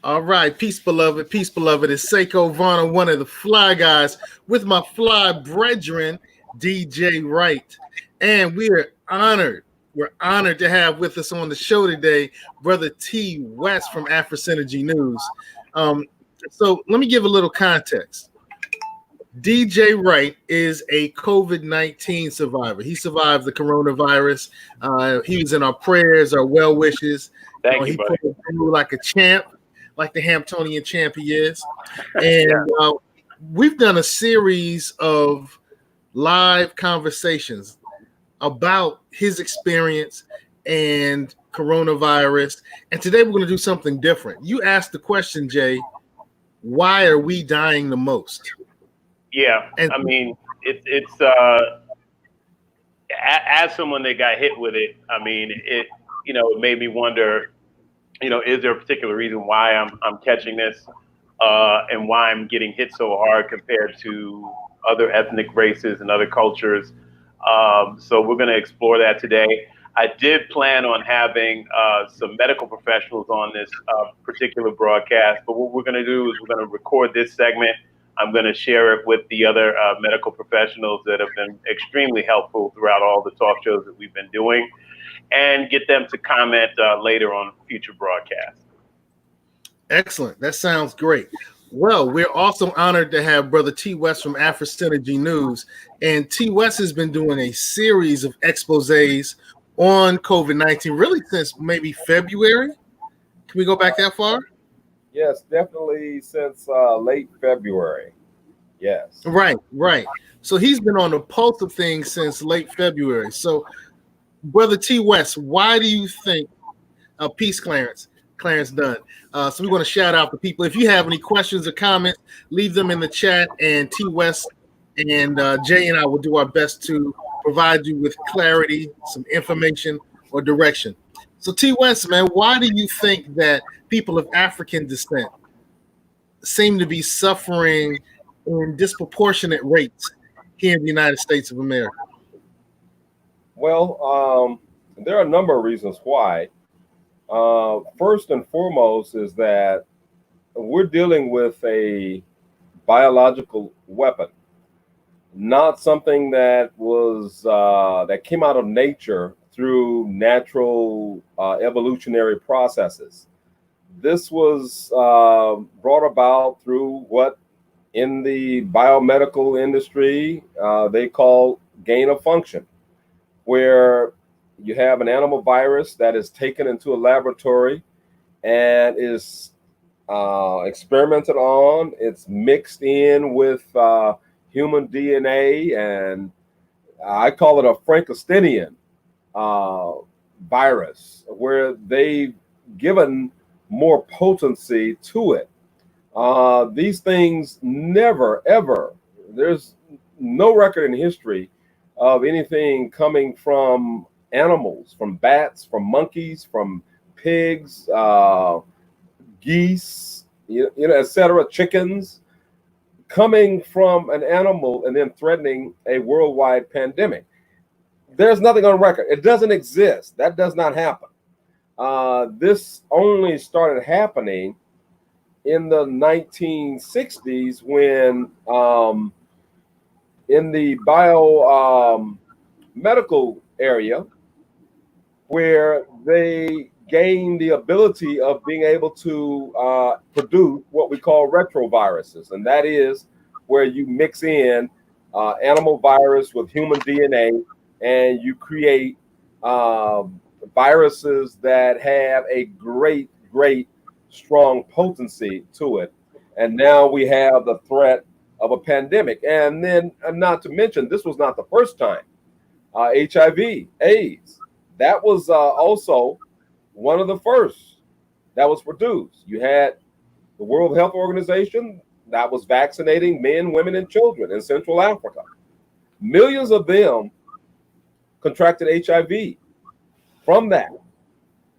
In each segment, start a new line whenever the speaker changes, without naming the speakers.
All right, peace, beloved. Peace, beloved. It's Seko Varner, one of the fly guys, with my fly brethren, DJ Wright. And we are honored. We're honored to have with us on the show today, Brother T. West from Afrisynergy News. So let me give a little context. DJ Wright is a COVID-19 survivor. He survived the coronavirus. He was in our prayers, our well wishes.
Thank you,
He
buddy.
pulled through like a champ, like the Hamptonian champ he is. And we've done a series of live conversations about his experience and coronavirus. And today we're going to do something different. You asked the question, Jay, why are we dying the most?
Yeah,
And
I mean, it's as someone that got hit with it, I mean, it made me wonder, is there a particular reason why I'm catching this, and why I'm getting hit so hard compared to other ethnic races and other cultures? So we're going to explore that today. I did plan on having some medical professionals on this particular broadcast, but what we're going to do is we're going to record this segment. I'm going to share it with the other medical professionals that have been extremely helpful throughout all the talk shows that we've been doing, and get them to comment later on future broadcasts.
Excellent. That sounds great. Well, we're also honored to have Brother T. West from Afrisynergy News. And T. West has been doing a series of exposés on COVID-19, really since maybe February. Can we go back that far?
Yes, definitely since late February. Yes.
Right. So he's been on the pulse of things since late February. So, Brother T. West, why do you think peace, Clarence Dunn? So we want to shout out the people. If you have any questions or comments, leave them in the chat, and T. West and Jay and I will do our best to provide you with clarity, some information, or direction. So T. West, man, why do you think that people of African descent seem to be suffering in disproportionate rates here in the United States of America?
Well, there are a number of reasons why. First and foremost is that we're dealing with a biological weapon, not something that was that came out of nature through natural evolutionary processes. This was brought about through what in the biomedical industry they call gain of function, where you have an animal virus that is taken into a laboratory and is experimented on. It's mixed in with human DNA, and I call it a Frankensteinian virus, where they've given more potency to it. These things never, ever, there's no record in history of anything coming from animals, from bats, from monkeys, from pigs, geese, etc., chickens, coming from an animal and then threatening a worldwide pandemic. There's nothing on record. It doesn't exist. That does not happen. This only started happening in the 1960s when in the medical area, where they gained the ability of being able to produce what we call retroviruses. And that is where you mix in animal virus with human DNA, and you create viruses that have a great, strong potency to it. And now we have the threat of a pandemic. And then, not to mention, this was not the first time. HIV, AIDS, that was also one of the first that was produced. You had the World Health Organization that was vaccinating men, women, and children in Central Africa. Millions of them contracted HIV from that.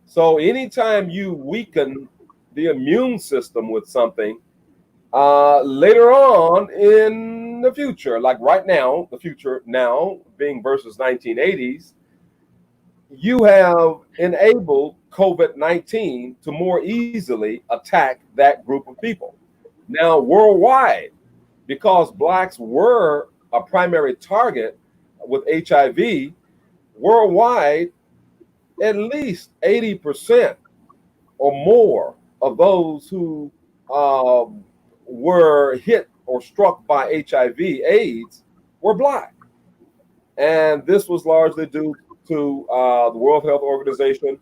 So anytime you weaken the immune system with something, later on in the future, like right now, the future now being versus 1980s, you have enabled COVID-19 to more easily attack that group of people. Now, worldwide, because blacks were a primary target with HIV, worldwide, at least 80% or more of those who were hit or struck by HIV/AIDS were black. And this was largely due to the World Health Organization.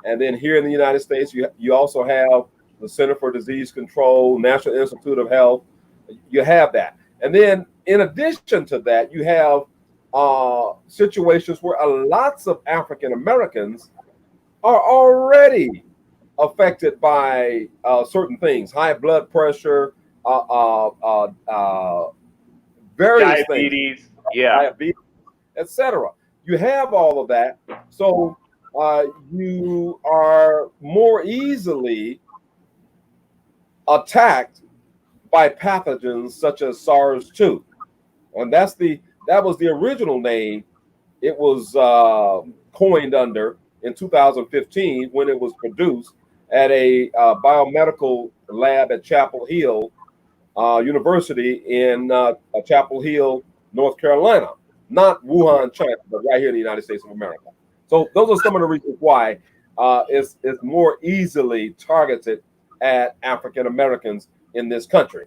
And then here in the United States, you also have the Center for Disease Control, National Institute of Health. You have that. And then in addition to that, you have situations where lots of African Americans are already affected by certain things, high blood pressure, various
Diabetes,
things,
yeah.
diabetes, etc. You have all of that. So you are more easily attacked by pathogens such as SARS-2. And that was the original name it was coined under in 2015 when it was produced at a biomedical lab at Chapel Hill University in Chapel Hill, North Carolina. Not Wuhan, China, but right here in the United States of America. So those are some of the reasons why it's more easily targeted at African Americans in this country.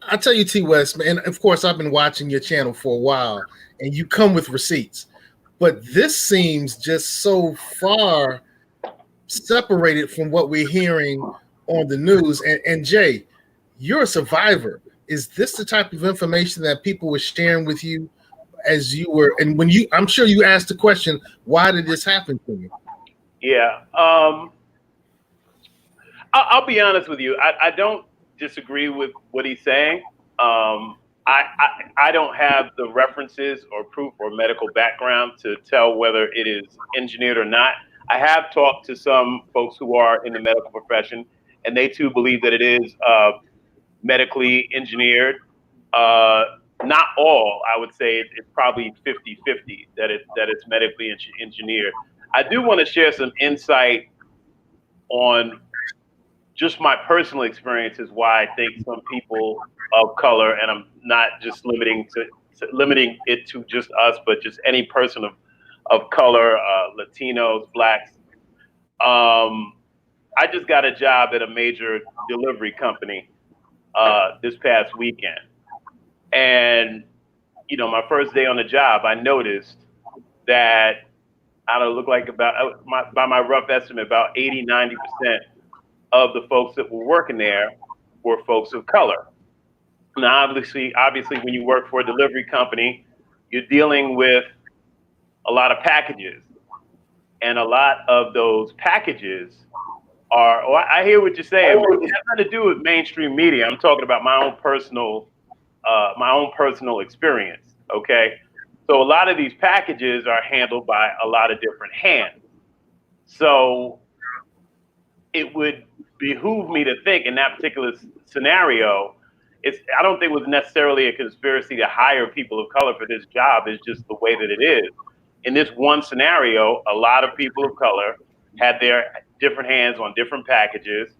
I tell you, T. West, man, of course, I've been watching your channel for a while, and you come with receipts. But this seems just so far separated from what we're hearing on the news. And Jay, you're a survivor. Is this the type of information that people were sharing with you as you were? And when you, I'm sure you asked the question, why did this happen to you?
Yeah. I'll be honest with you. I don't disagree with what he's saying. I don't have the references or proof or medical background to tell whether it is engineered or not. I have talked to some folks who are in the medical profession, and they too believe that it is medically engineered. Not all, I would say it's probably 50-50 that it's medically engineered. I do want to share some insight on just my personal experiences why I think some people of color, and I'm not just limiting it to just us, but just any person of color, Latinos, blacks. I just got a job at a major delivery company this past weekend. And, my first day on the job, I noticed that I don't look like by my rough estimate, about 80-90% of the folks that were working there were folks of color. Now, obviously, when you work for a delivery company, you're dealing with a lot of packages. And a lot of those packages I hear what you're saying, but it has nothing to do with mainstream media. I'm talking about my own personal experience, okay? So a lot of these packages are handled by a lot of different hands. So it would behoove me to think in that particular scenario, I don't think it was necessarily a conspiracy to hire people of color for this job. It's just the way that it is. In this one scenario, a lot of people of color had their different hands on different packages.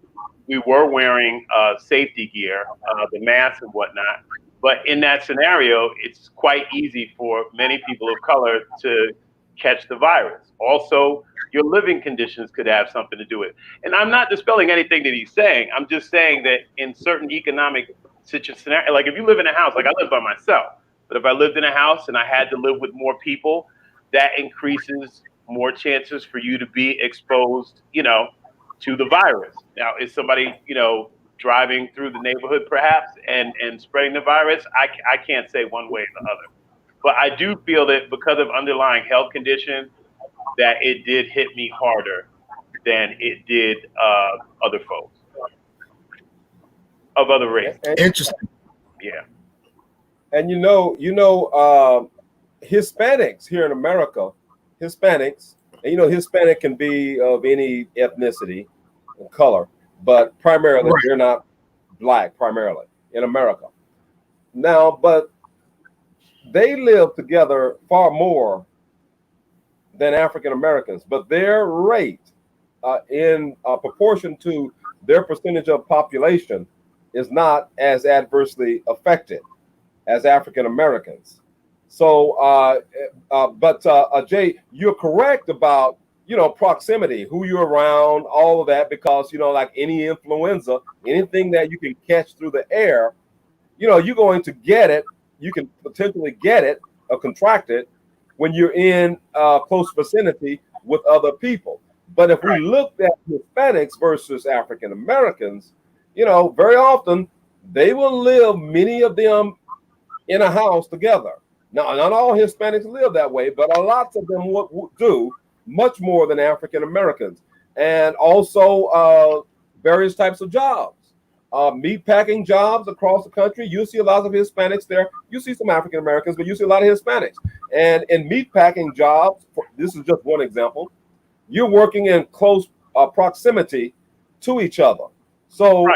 We were wearing safety gear, the masks and whatnot. But in that scenario, it's quite easy for many people of color to catch the virus. Also, your living conditions could have something to do with it. And I'm not dispelling anything that he's saying. I'm just saying that in certain economic situations, like if you live in a house, like I live by myself, but if I lived in a house and I had to live with more people, that increases more chances for you to be exposed, to the virus. Now, is somebody, driving through the neighborhood perhaps and spreading the virus? I can't say one way or the other. But I do feel that because of underlying health conditions, that it did hit me harder than it did other folks of other races.
Interesting.
Yeah.
And Hispanics here in America, Hispanics, and Hispanic can be of any ethnicity and color, but primarily they're not black primarily in America. Now, but they live together far more than African Americans, but their rate in proportion to their percentage of population is not as adversely affected as African Americans. So, Jay, you're correct about, proximity, who you're around, all of that, because, like any influenza, anything that you can catch through the air, you're going to get it. You can potentially get it or contract it when you're in close vicinity with other people. But if we looked at Hispanics versus African Americans, very often they will live, many of them, in a house together. Now, not all Hispanics live that way, but a lot of them do, much more than African Americans. And also various types of jobs. Meat packing jobs across the country. You see a lot of Hispanics there. You see some African Americans, but you see a lot of Hispanics. And in meat packing jobs, this is just one example, you're working in close proximity to each other. So,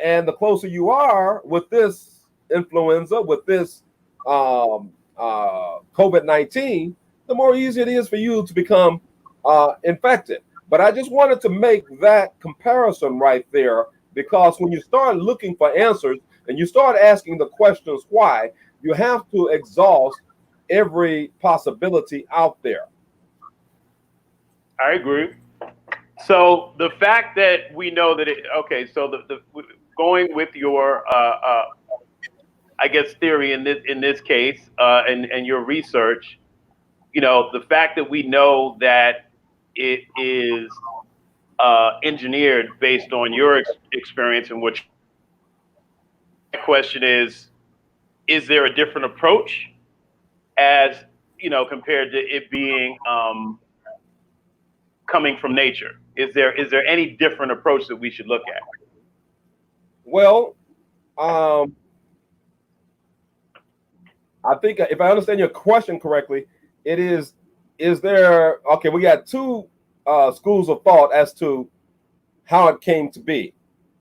and the closer you are with this influenza, with this COVID-19, the more easy it is for you to become infected. But I just wanted to make that comparison right there, because when you start looking for answers and you start asking the questions why, you have to exhaust every possibility out there.
I agree. So the fact that we know that so the going with your I guess theory in this case and your research, the fact that we know that it is engineered based on your experience, and which the question is there a different approach as compared to it being coming from nature? Is there any different approach that we should look at?
Well, I think if I understand your question correctly, it is there, okay, we got two schools of thought as to how it came to be.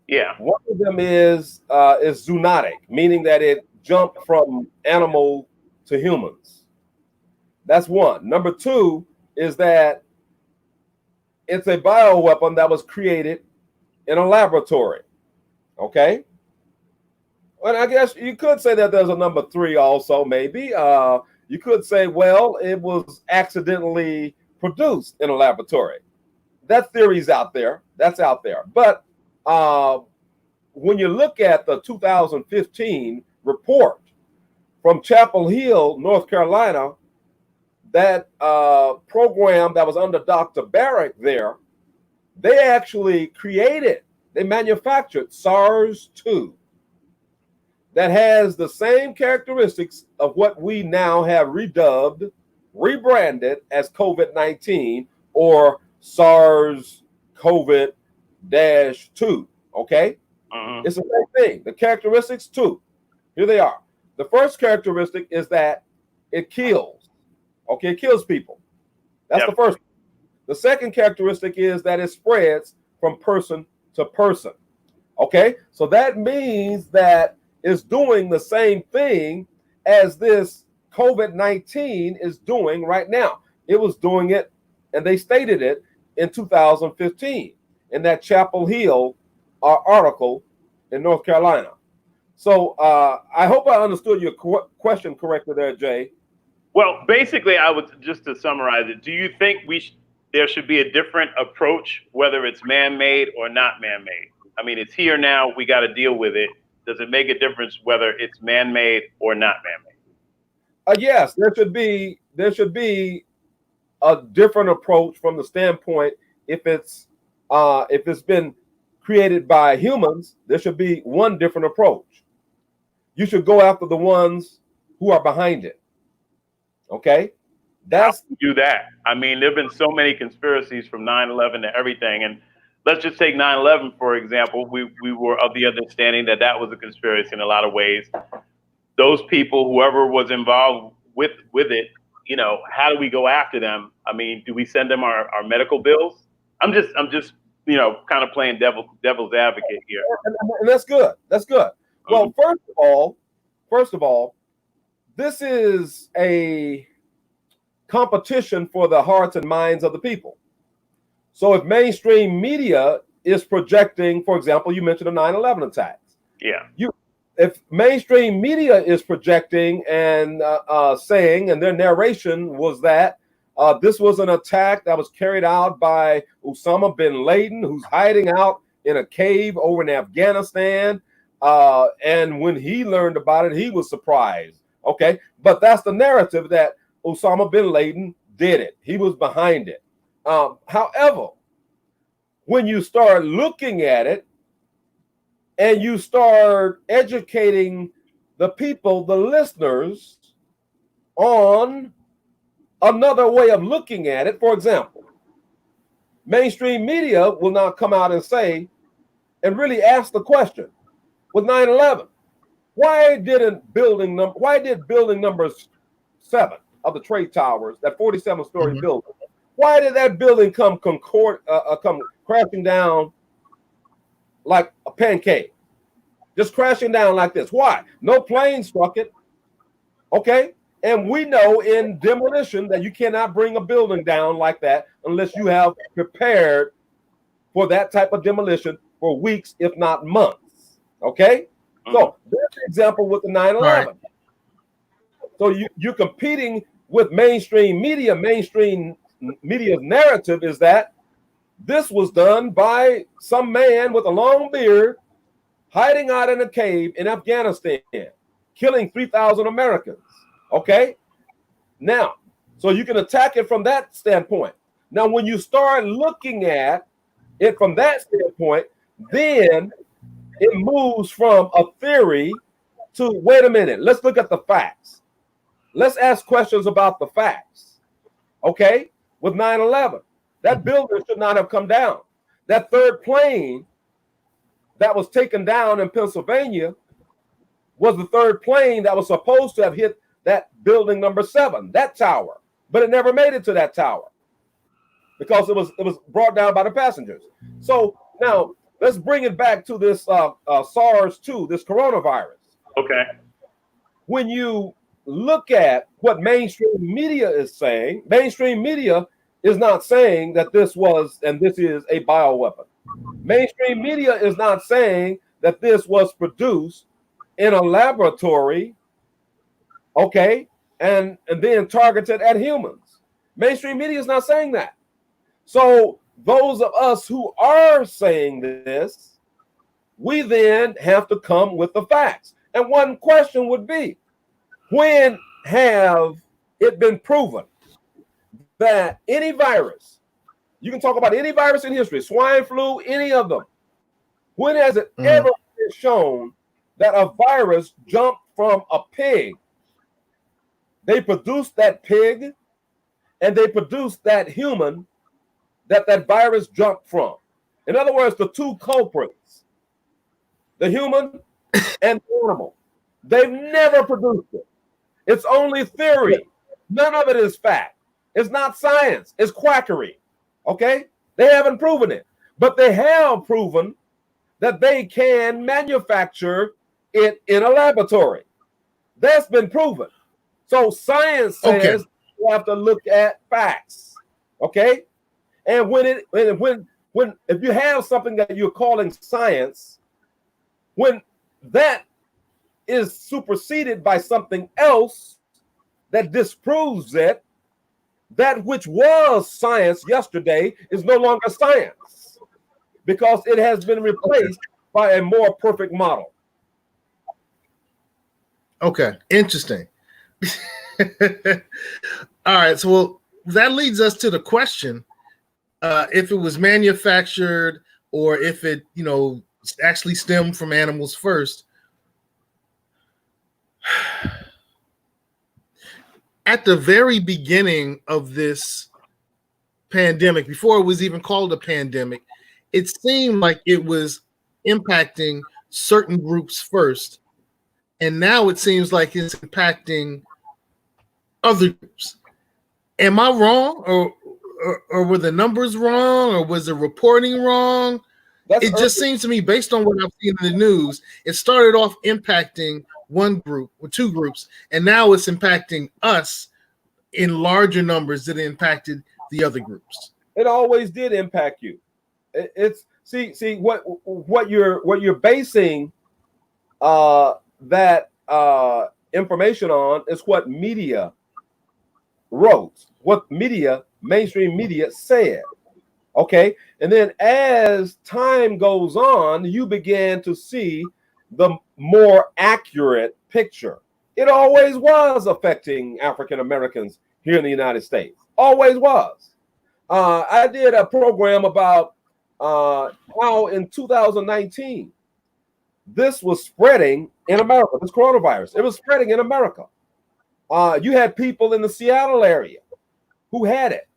Yeah.
One of them is zoonotic, meaning that it jumped from animal to humans. That's one. Number two is that it's a bioweapon that was created in a laboratory. Okay? Well, I guess you could say that there's a number three also, maybe. You could say, well, it was accidentally produced in a laboratory. That theory's out there. That's out there. But when you look at the 2015 report from Chapel Hill, North Carolina, that program that was under Dr. Barrick there, they actually they manufactured SARS-2 that has the same characteristics of what we now have rebranded as COVID-19 or SARS-CoV-2. Okay? It's the same thing. The characteristics, too. Here they are. The first characteristic is that it kills. Okay, it kills people. That's the first. The second characteristic is that it spreads from person to person. Okay, so that means that it's doing the same thing as this COVID-19 is doing right now. It was doing it, and they stated it in 2015 in that Chapel Hill article in North Carolina. So I hope I understood your question correctly there, Jay.
Well, basically, I would just to summarize it. Do you think there should be a different approach, whether it's man-made or not man-made? I mean, it's here now. We got to deal with it. Does it make a difference whether it's man-made or not man-made?
Yes, there should be a different approach from the standpoint if it's been created by humans. There should be one different approach. You should go after the ones who are behind it. Okay, that's
how do you do that. I mean, there've been so many conspiracies from 9/11 to everything, and let's just take 9/11 for example. We were of the understanding that was a conspiracy in a lot of ways. Those people, whoever was involved with it, how do we go after them? I mean, do we send them our medical bills? I'm just kind of playing devil's advocate here.
And that's good. That's good. Well, first of all, this is a competition for the hearts and minds of the people. So if mainstream media is projecting, for example, you mentioned the 9/11 attacks.
Yeah.
If mainstream media is projecting and saying, and their narration was that this was an attack that was carried out by Osama bin Laden, who's hiding out in a cave over in Afghanistan. And when he learned about it, he was surprised. Okay, but that's the narrative, that Osama bin Laden did it. He was behind it. However, when you start looking at it and you start educating the people, the listeners, on another way of looking at it, for example, mainstream media will now come out and say, and really ask the question, with 9/11, why did building number 7 of the trade towers, that 47-story building, why did that building come crashing down like a pancake? Just crashing down like this. Why? No plane struck it. Okay? And we know in demolition that you cannot bring a building down like that unless you have prepared for that type of demolition for weeks, if not months. Okay? So there's an example with the 9/11. Right. So you're competing with mainstream media. Mainstream media's narrative is that this was done by some man with a long beard hiding out in a cave in Afghanistan, killing 3,000 Americans. Okay? Now, so you can attack it from that standpoint. Now, when you start looking at it from that standpoint, then it moves from a theory to, wait a minute, let's look at the facts. Let's ask questions about the facts. Okay? With 9/11, that building should not have come down. That third plane that was taken down in Pennsylvania was the third plane that was supposed to have hit that building number 7, that tower, but it never made it to that tower because it was brought down by the passengers. So now let's bring it back to this SARS-2, this coronavirus.
Okay. When
you look at what mainstream media is saying, mainstream media is not saying that this is a bioweapon. Mainstream media is not saying that this was produced in a laboratory, okay, and then targeted at humans. Mainstream media is not saying that. So those of us who are saying this, we then have to come with the facts. And one question would be, when have it been proven that any virus, you can talk about any virus in history, swine flu, any of them, when has it ever been shown that a virus jumped from a pig? They produced that pig and they produced that human that virus jumped from. In other words, the two culprits, the human and the animal, they've never produced it. It's only theory. None of it is fact. It's not science. It's quackery. Okay? They haven't proven it. But they have proven that they can manufacture it in a laboratory. That's been proven. So science says you have to look at facts. Okay? And if you have something that you're calling science, when that is superseded by something else that disproves it, that which was science yesterday is no longer science because it has been replaced by a more perfect model.
Okay, interesting. All right, so that leads us to the question, if it was manufactured or if it, actually stemmed from animals first. At the very beginning of this pandemic, before it was even called a pandemic, it seemed like it was impacting certain groups first. And now it seems like it's impacting other groups. Am I wrong? Or were the numbers wrong? Or was the reporting wrong? It just seems to me, based on what I've seen in the news, it started off impacting one group or two groups, and now it's impacting us in larger numbers that impacted the other groups.
It always did impact you. It's see what you're basing that information on is what media wrote, what mainstream media said. Okay, and then as time goes on, you began to see the more accurate picture. It always was affecting African Americans here in the United States. Always was. I did a program about how in 2019 this was spreading in America. This coronavirus, it was spreading in America. You had people in the Seattle area who had it.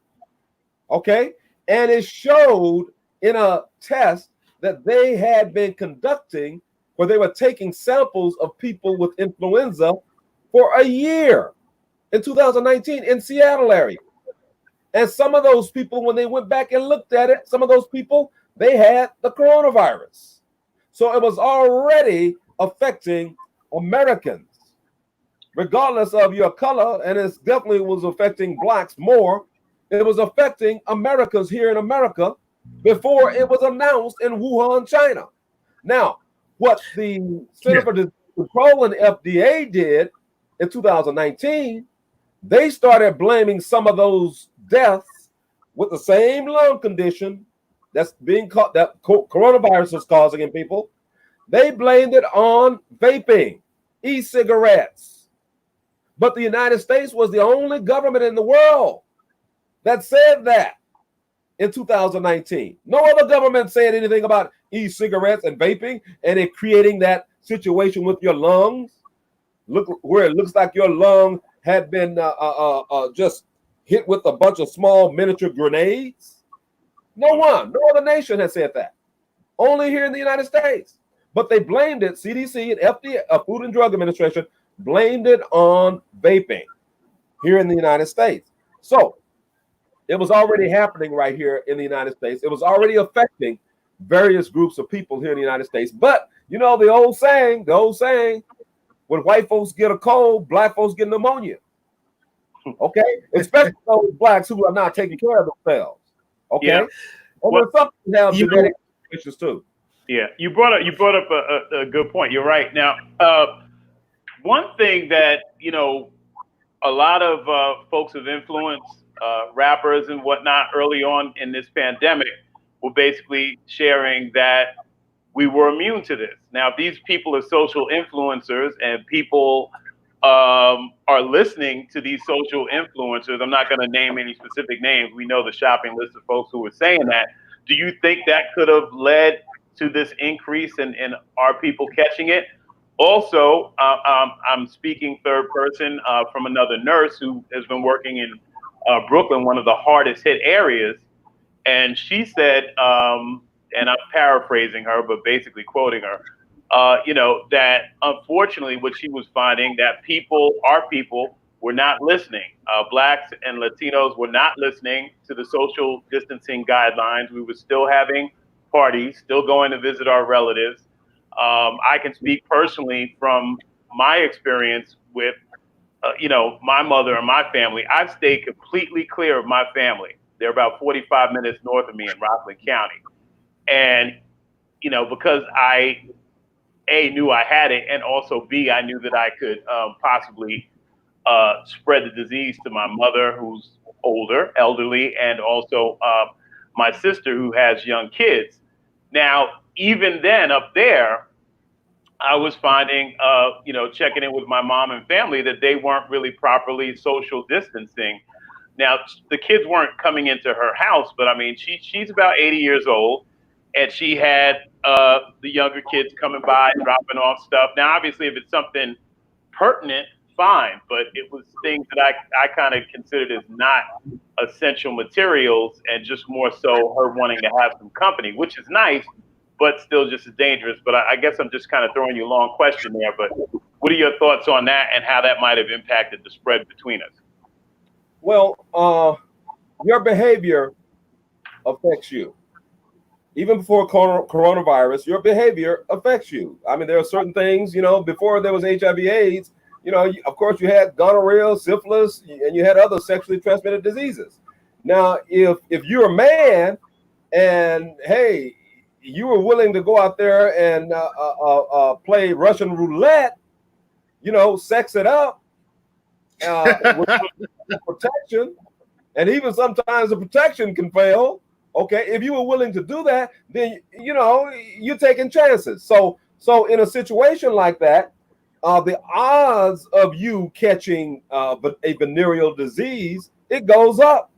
Okay, and it showed in a test that they had been conducting where they were taking samples of people with influenza for a year in 2019 in Seattle area. And some of those people, when they went back and looked at it, some of those people, they had the coronavirus. So it was already affecting Americans, regardless of your color, and it definitely was affecting blacks more. It was affecting Americans here in America before it was announced in Wuhan, China. Now, what the Center for Disease Control and FDA did in 2019, they started blaming some of those deaths with the same lung condition that's being caught, that coronavirus is causing in people. They blamed it on vaping, e-cigarettes. But the United States was the only government in the world that said that in 2019. No other government said anything about e-cigarettes and vaping and it creating that situation with your lungs. Look where it looks like your lung had been just hit with a bunch of small miniature grenades. No other nation has said that. Only here in the United States. But they blamed it, CDC and FDA, Food and Drug Administration, blamed it on vaping here in the United States. So it was already happening right here in the United States. It was already affecting various groups of people here in the United States. But you know the old saying, when white folks get a cold, black folks get pneumonia. Okay, especially those blacks who are not taking care of themselves. Okay,
yeah.
And well, some have genetic issues too.
Yeah, you brought up a good point. You're right. Now, one thing that a lot of folks of influence, rappers and whatnot, early on in this pandemic, were basically sharing that we were immune to this. Now, these people are social influencers, and people are listening to these social influencers. I'm not going to name any specific names. We know the shopping list of folks who were saying that. Do you think that could have led to this increase in our people catching it? Also, I'm speaking third person from another nurse who has been working in Brooklyn, one of the hardest hit areas. And she said, and I'm paraphrasing her, but basically quoting her, that unfortunately what she was finding that our people were not listening. Blacks and Latinos were not listening to the social distancing guidelines. We were still having parties, still going to visit our relatives. I can speak personally from my experience with, my mother and my family. I've stayed completely clear of my family. They're about 45 minutes north of me in Rockland County. And, because I, A, knew I had it, and also B, I knew that I could possibly spread the disease to my mother, who's elderly, and also my sister, who has young kids. Now, even then up there, I was finding, checking in with my mom and family that they weren't really properly social distancing. Now, the kids weren't coming into her house, but I mean, she's about 80 years old, and she had the younger kids coming by, dropping off stuff. Now, obviously, if it's something pertinent, fine, but it was things that I kind of considered as not essential materials, and just more so her wanting to have some company, which is nice, but still just as dangerous. But I guess I'm just kind of throwing you a long question there, but what are your thoughts on that and how that might have impacted the spread between us?
Well, your behavior affects you. Even before coronavirus, your behavior affects you. I mean, there are certain things, before there was HIV/AIDS, of course, you had gonorrhea, syphilis, and you had other sexually transmitted diseases. Now, if you're a man and hey, you were willing to go out there and play Russian roulette, sex it up with protection, and even sometimes the protection can fail. Okay, if you were willing to do that, then you're taking chances. So in a situation like that, the odds of you catching a venereal disease, it goes up.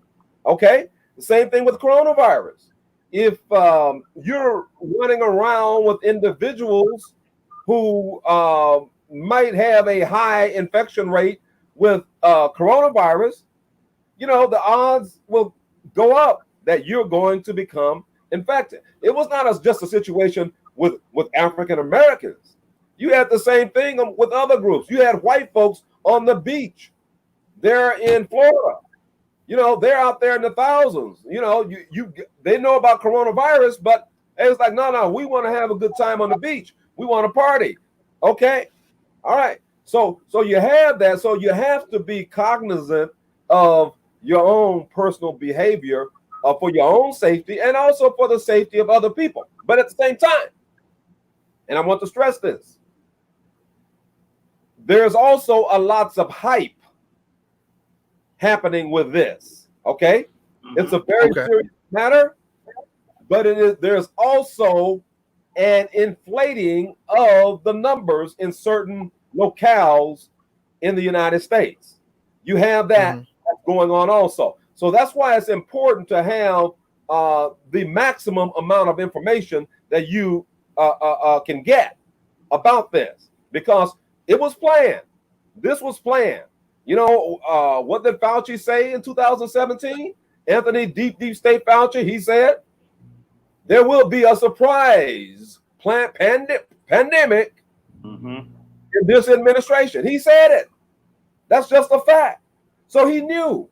Okay, the same thing with coronavirus. If you're running around with individuals who might have a high infection rate with coronavirus, the odds will go up that you're going to become infected. It was not just a situation with African Americans. You had the same thing with other groups. You had white folks on the beach. They're in Florida. They're out there in the thousands. They know about coronavirus, but it's like, no, we want to have a good time on the beach. We want to party. Okay. All right. So you have that. So you have to be cognizant of your own personal behavior for your own safety and also for the safety of other people. But at the same time, and I want to stress this, there's also lots of hype happening with this. Okay. It's a very serious matter, but there's also an inflating of the numbers in certain locales in the United States. You have that going on also. So that's why it's important to have the maximum amount of information that you can get about this, because it was planned. This was planned. What did Fauci say in 2017? Anthony Deep State Fauci, he said, there will be a surprise pandemic in this administration. He said it. That's just a fact. So he knew.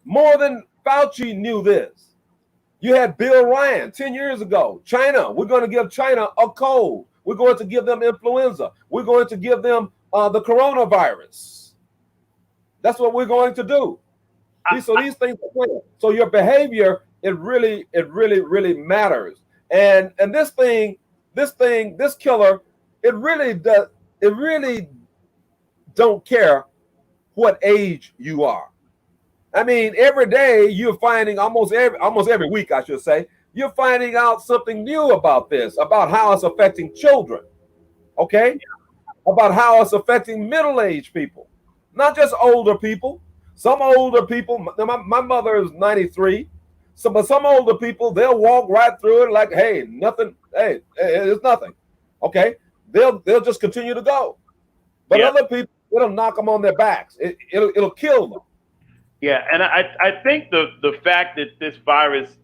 More than Fauci knew this. You had Bill Ryan 10 years ago. China, we're going to give China a cold. We're going to give them influenza. We're going to give them the coronavirus. That's what we're going to do. So these things are planned. So your behavior, it really matters. And this killer, it really don't care what age you are. I mean, every day you're finding almost every week, I should say, you're finding out something new about this, about how it's affecting children. Okay? About how it's affecting middle-aged people, not just older people. Some older people, my mother is 93, but some older people, they'll walk right through it like, hey, nothing, hey, it's nothing. Okay? They'll just continue to go. But other people, it'll knock them on their backs. It'll kill them.
Yeah, and I think the fact that this virus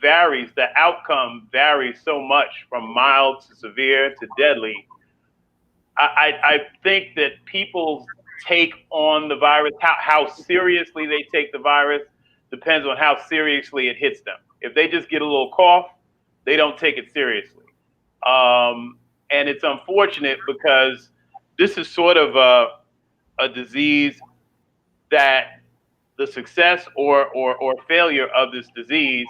varies, the outcome varies so much from mild to severe to deadly. I think that people's take on the virus, how seriously they take the virus, depends on how seriously it hits them. If they just get a little cough, they don't take it seriously. And it's unfortunate because this is sort of a disease that the success or failure of this disease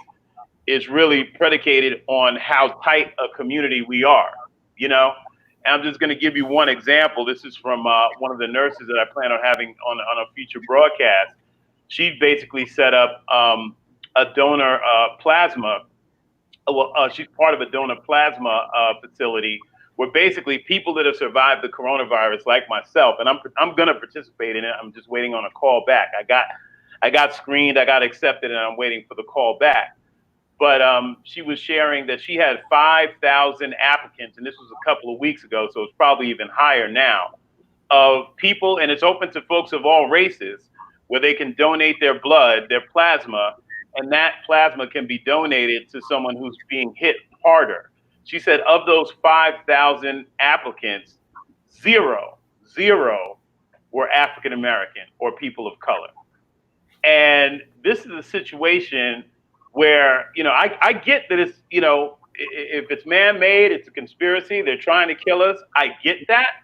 is really predicated on how tight a community we are, And I'm just going to give you one example. This is from one of the nurses that I plan on having on a future broadcast. She basically set up a donor plasma. She's part of a donor plasma facility where basically people that have survived the coronavirus, like myself, and I'm going to participate in it. I'm just waiting on a call back. I got screened, I got accepted, and I'm waiting for the call back. But she was sharing that she had 5,000 applicants, and this was a couple of weeks ago, so it's probably even higher now, of people, and it's open to folks of all races, where they can donate their blood, their plasma, and that plasma can be donated to someone who's being hit harder. She said of those 5,000 applicants, zero were African American or people of color. And this is a situation where, I get that it's, if it's man-made, it's a conspiracy, they're trying to kill us. I get that.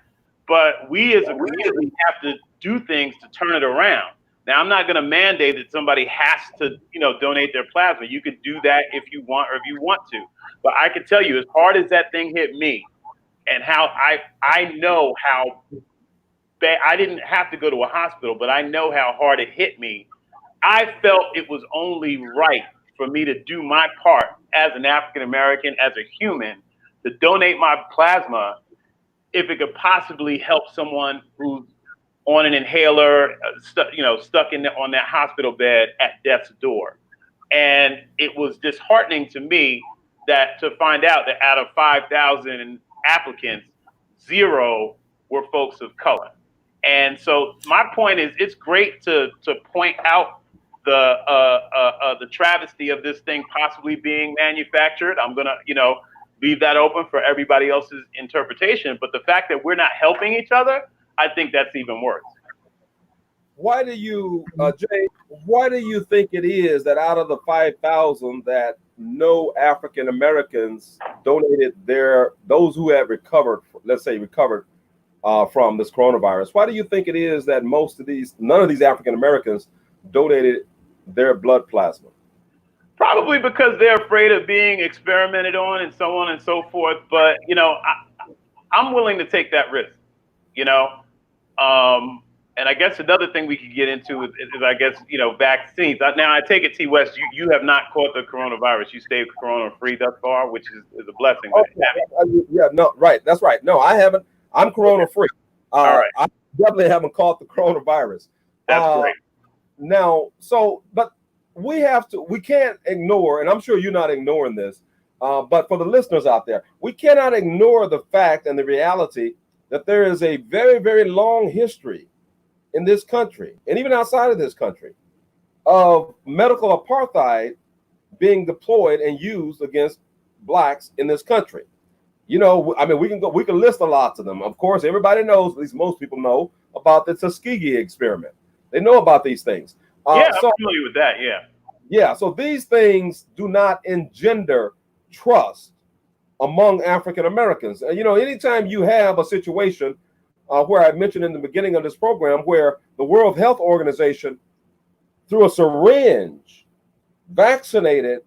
but we as a community have to do things to turn it around. Now, I'm not going to mandate that somebody has to, donate their plasma. You could do that if you want or if you want to. But I can tell you, as hard as that thing hit me, and how I know how bad, I didn't have to go to a hospital, but I know how hard it hit me. I felt it was only right for me to do my part as an African American, as a human, to donate my plasma if it could possibly help someone who's on an inhaler, stuck on that hospital bed at death's door. And it was disheartening to me to find out that out of 5,000 applicants, 0 were folks of color. And so my point is, it's great to point out the travesty of this thing possibly being manufactured. I'm gonna, leave that open for everybody else's interpretation. But the fact that we're not helping each other, I think that's even worse.
Why do you, Jay, why do you think it is that out of the 5,000 that no African Americans donated those who have recovered, let's say recovered from this coronavirus, why do you think it is that none of these African Americans donated their blood plasma?
Probably because they're afraid of being experimented on and so on and so forth. But, I'm willing to take that risk, and I guess another thing we could get into is I guess, vaccines. Now, I take it, T. West, you have not caught the coronavirus. You stayed corona-free thus far, which is a blessing.
Yeah, no, right. That's right. No, I haven't. I'm corona-free.
All right.
I definitely haven't caught the coronavirus.
That's great.
Now, but we can't ignore, and I'm sure you're not ignoring this, but for the listeners out there, we cannot ignore the fact and the reality that there is a very, very long history in this country, and even outside of this country, of medical apartheid being deployed and used against blacks in this country. We can list a lot of them. Of course, everybody knows, at least most people know, about the Tuskegee experiment. They know about these things.
I'm familiar with that, yeah.
Yeah, so these things do not engender trust among African Americans. Anytime you have a situation where I mentioned in the beginning of this program, where the World Health Organization, through a syringe, vaccinated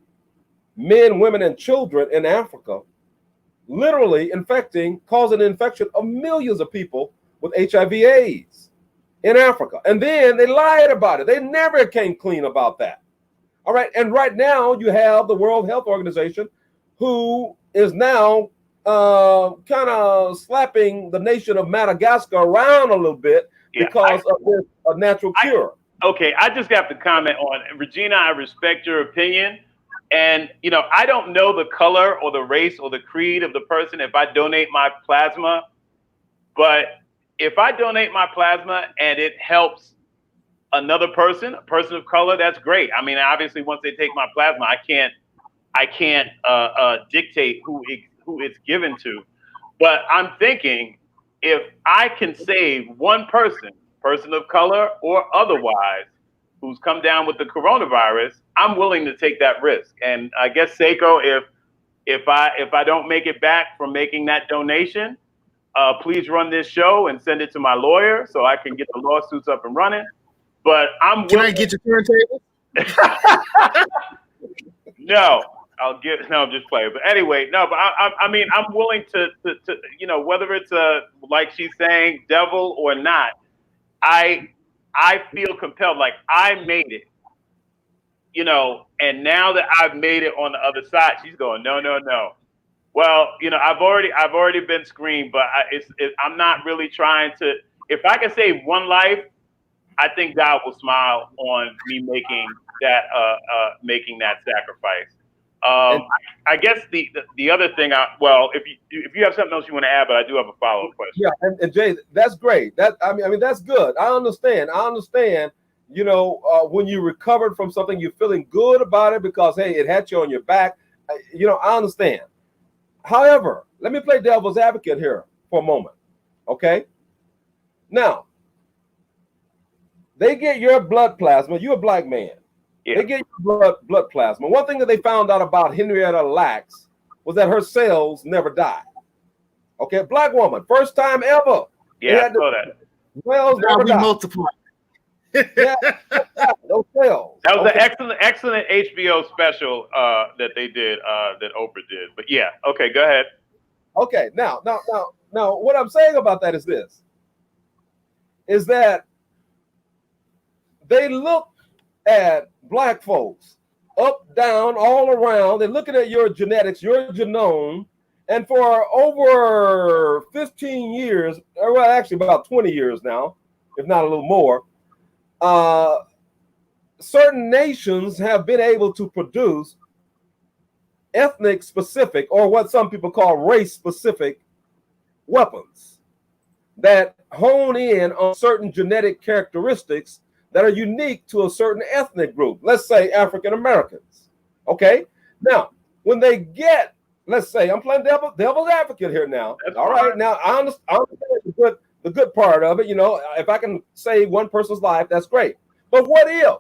men, women, and children in Africa, literally causing an infection of millions of people with HIV/AIDS in Africa. And then they lied about it. They never came clean about that. All right. And right now you have the World Health Organization, who is now kind of slapping the nation of Madagascar around a little bit because of this natural cure.
I just have to comment on Regina. I respect your opinion. And, I don't know the color or the race or the creed of the person if I donate my plasma. But if I donate my plasma and it helps another person, a person of color, that's great. I mean, obviously, once they take my plasma, I can't dictate who it's given to. But I'm thinking, if I can save one person of color or otherwise, who's come down with the coronavirus, I'm willing to take that risk. And I guess, Seko, if I don't make it back from making that donation, please run this show and send it to my lawyer so I can get the lawsuits up and running. But
Can I get your turntable?
No, I'm just playing. But anyway, no, but I mean, I'm willing to whether it's like she's saying, devil or not, I feel compelled, like I made it, and now that I've made it on the other side, she's going, no. Well, I've already been screamed, but I'm not really trying to. If I can save one life, I think God will smile on me making that sacrifice. I guess the other thing, if you have something else you want to add, but I do have a follow-up question.
Yeah, and Jay, that's great. I mean that's good. I understand. When you recovered from something, you're feeling good about it because hey, it had you on your back. I understand. However, let me play devil's advocate here for a moment. Okay. Now, they get your blood plasma. You're a black man. Yeah. They get your blood plasma. One thing that they found out about Henrietta Lacks was that her cells never died. Okay, black woman, first time ever
Yeah, I saw that.
Wells
Now
never
we
died.
multiply.
Yeah, those cells.
That was an excellent HBO special that they did, that Oprah did. But yeah, okay, go ahead.
Okay, now, what I'm saying about that is this: is that they look at black folks up, down, all around. They're looking at your genetics, your genome, and for over 15 years, or well, actually about 20 years now, if not a little more, certain nations have been able to produce ethnic specific, or what some people call race specific weapons that hone in on certain genetic characteristics that are unique to a certain ethnic group. Let's say African Americans. Okay. Now, when they get, let's say, I'm playing devil's advocate here now.
That's
all
fine.
right. Now, I understand the good part of it. You know, if I can save one person's life, that's great. But what if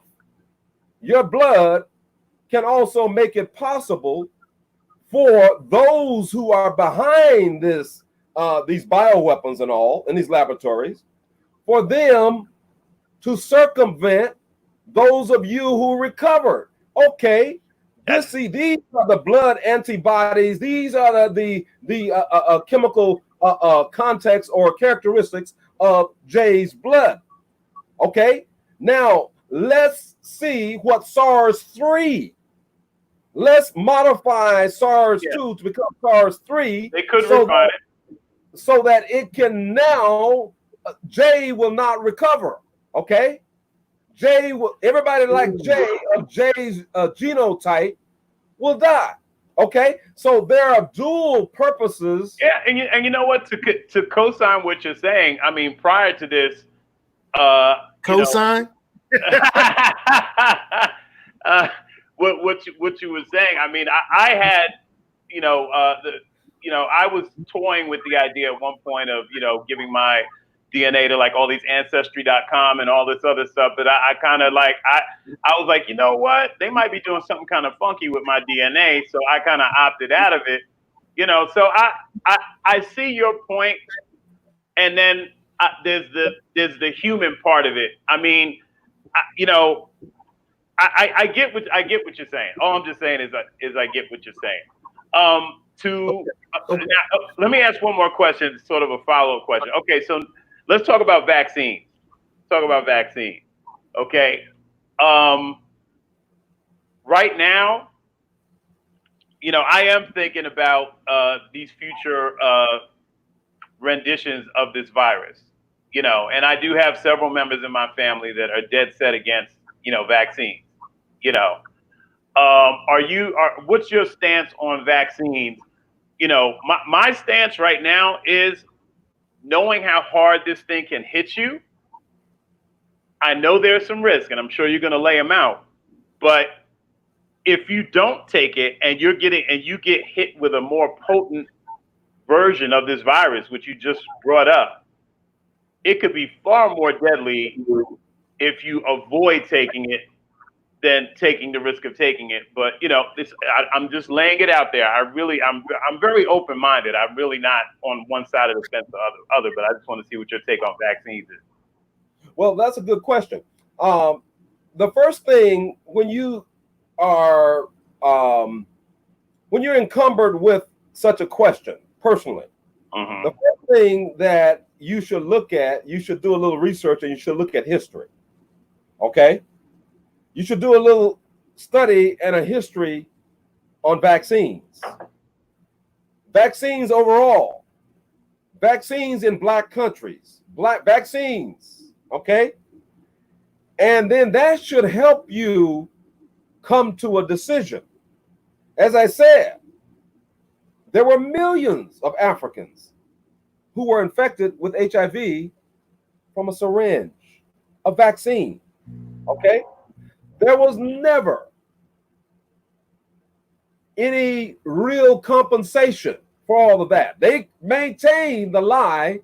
your blood can also make it possible for those who are behind this, these bioweapons and all in these laboratories, for them to circumvent those of you who recovered? Okay, these are the blood antibodies. These are the chemical context or characteristics of Jay's blood. Okay, now let's see what SARS-3. Let's modify SARS-2 to become SARS-3.
They could refine it.
So that it can now, Jay will not recover. Okay? Jay will, everybody like Jay of Jay's genotype will die. Okay? So there are dual purposes.
Yeah, and you know what? To co-sign what you're saying, I mean, prior to this,
Co-sign?
What you were saying, I mean, I had, I was toying with the idea at one point of, giving my DNA to like all these ancestry.com and all this other stuff, but I kind of like, I was like, you know what, they might be doing something kind of funky with my DNA, so I kind of opted out of it, so I see your point, and then there's the human part of it. I mean, I get what you're saying. All I'm just saying is I get what you're saying. Let me ask one more question, sort of a follow-up question. Okay, so let's talk about vaccines. Okay. Right now, I am thinking about these future renditions of this virus. And I do have several members in my family that are dead set against, vaccines. What's your stance on vaccines? My stance right now is knowing how hard this thing can hit you. I know there's some risk, and I'm sure you're going to lay them out. But if you don't take it and you get hit with a more potent version of this virus, which you just brought up, it could be far more deadly if you avoid taking it than taking the risk of taking it. But I'm just laying it out there. I'm very open-minded. I'm really not on one side of the fence or other, but I just want to see what your take on vaccines is.
Well, that's a good question. The first thing, when you are when you're encumbered with such a question personally, the first thing that you should look at, you should do a little research, and you should look at history. Okay? You should do a little study and a history on vaccines. Vaccines overall. Vaccines in black countries. Black vaccines. Okay? And then that should help you come to a decision. As I said, there were millions of Africans who were infected with HIV from a syringe, a vaccine. Okay? There was never any real compensation for all of that. They maintained the lie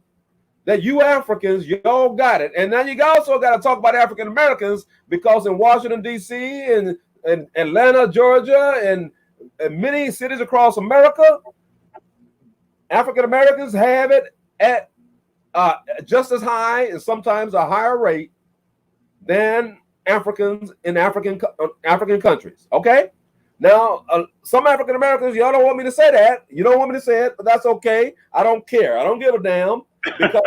that you Africans, you all got it. And now you also got to talk about African Americans, because in Washington, D.C. and Atlanta, Georgia, and many cities across America, African Americans have it at just as high and sometimes a higher rate than Africans in African countries. Okay. Now, some African Americans, y'all don't want me to say that. You don't want me to say it, but that's okay. I don't care. I don't give a damn, because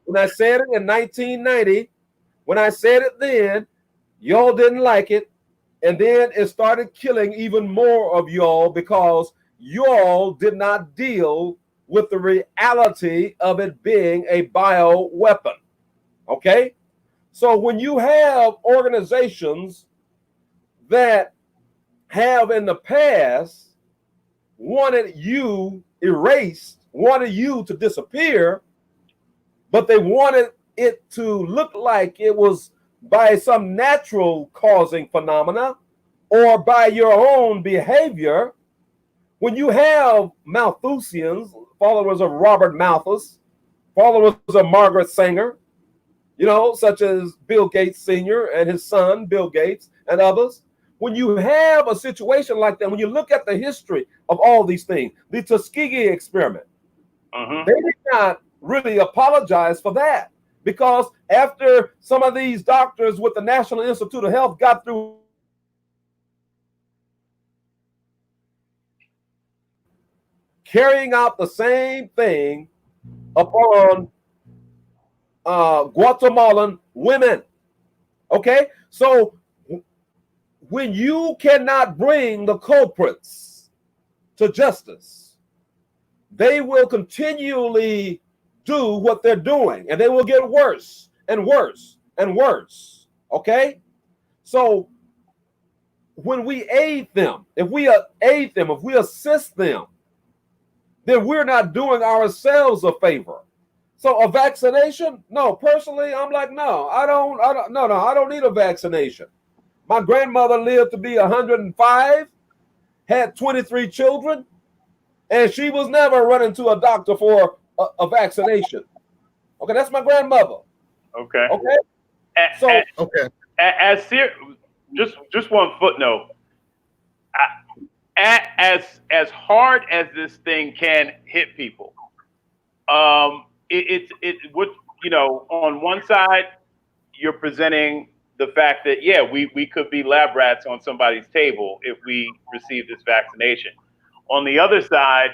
when I said it in 1990, when I said it then, y'all didn't like it. And then it started killing even more of y'all because y'all did not deal with the reality of it being a bio weapon. Okay? So when you have organizations that have in the past wanted you erased, wanted you to disappear, but they wanted it to look like it was by some natural causing phenomena or by your own behavior. When you have Malthusians, followers of Robert Malthus, followers of Margaret Sanger, such as Bill Gates Sr. and his son, Bill Gates, and others, when you have a situation like that, when you look at the history of all these things, the Tuskegee experiment, they did not really apologize for that, because after some of these doctors with the National Institute of Health got through carrying out the same thing upon Guatemalan women. Okay, so when you cannot bring the culprits to justice, they will continually do what they're doing, and they will get worse and worse and worse. Okay, so when we aid them, if we assist them, then we're not doing ourselves a favor. So a vaccination? No, personally, I'm like, no, I don't need a vaccination. My grandmother lived to be 105, had 23 children, and she was never running to a doctor for a vaccination. Okay, that's my grandmother.
Okay.
Okay.
Just one footnote. As hard as this thing can hit people, it would, on one side you're presenting the fact that we could be lab rats on somebody's table if we receive this vaccination. On the other side,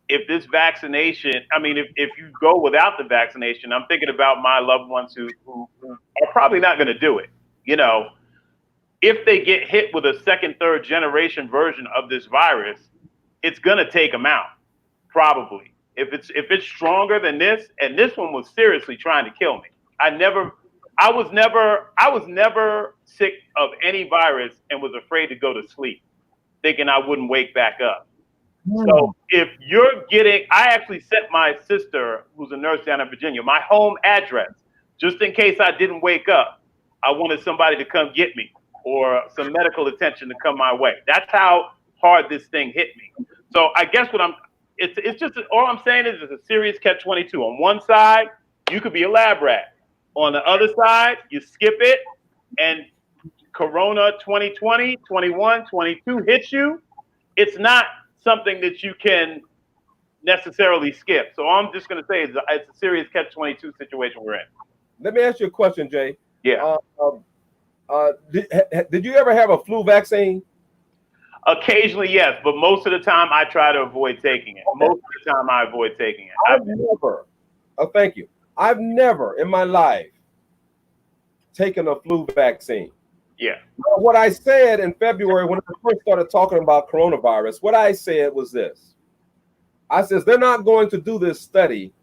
if this vaccination, if you go without the vaccination, I'm thinking about my loved ones who are probably not going to do it. If they get hit with a second, third generation version of this virus, it's going to take them out, probably. If it's stronger than this, and this one was seriously trying to kill me. I was never sick of any virus and was afraid to go to sleep, thinking I wouldn't wake back up. So if you're I actually sent my sister, who's a nurse down in Virginia, my home address, just in case I didn't wake up. I wanted somebody to come get me or some medical attention to come my way. That's how hard this thing hit me. So I guess it's just, all I'm saying is it's a serious catch-22. On one side, you could be a lab rat. On the other side, you skip it, and Corona 2020, 21, 22 hits you. It's not something that you can necessarily skip. So all I'm just going to say is it's a serious catch-22 situation we're in.
Let me ask you a question, Jay.
Yeah.
Did you ever have a flu vaccine?
Occasionally, yes, but most of the time I try to avoid taking it.
Okay.
Most of the time I avoid taking it.
Thank you. I've never in my life taken a flu vaccine.
Yeah.
What I said in February when I first started talking about coronavirus, what I said was this. I said, they're not going to do this study,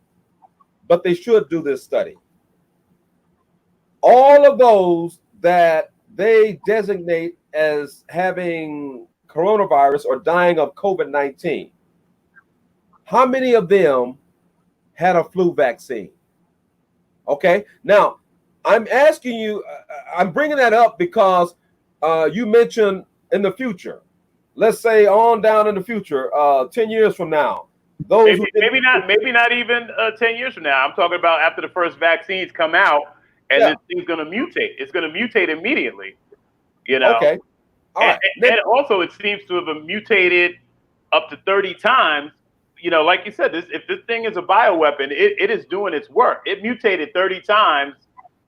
but they should do this study. All of those that they designate as having coronavirus or dying of COVID-19, how many of them had a flu vaccine? Okay, now I'm asking you, I'm bringing that up because you mentioned in the future, let's say on down in the future, 10 years from now, those
maybe not even 10 years from now. I'm talking about after the first vaccines come out and this thing's going to mutate. It's going to mutate immediately,
Okay. All right.
And also it seems to have mutated up to 30 times, like you said, if this thing is a bioweapon, it is doing its work. It mutated 30 times,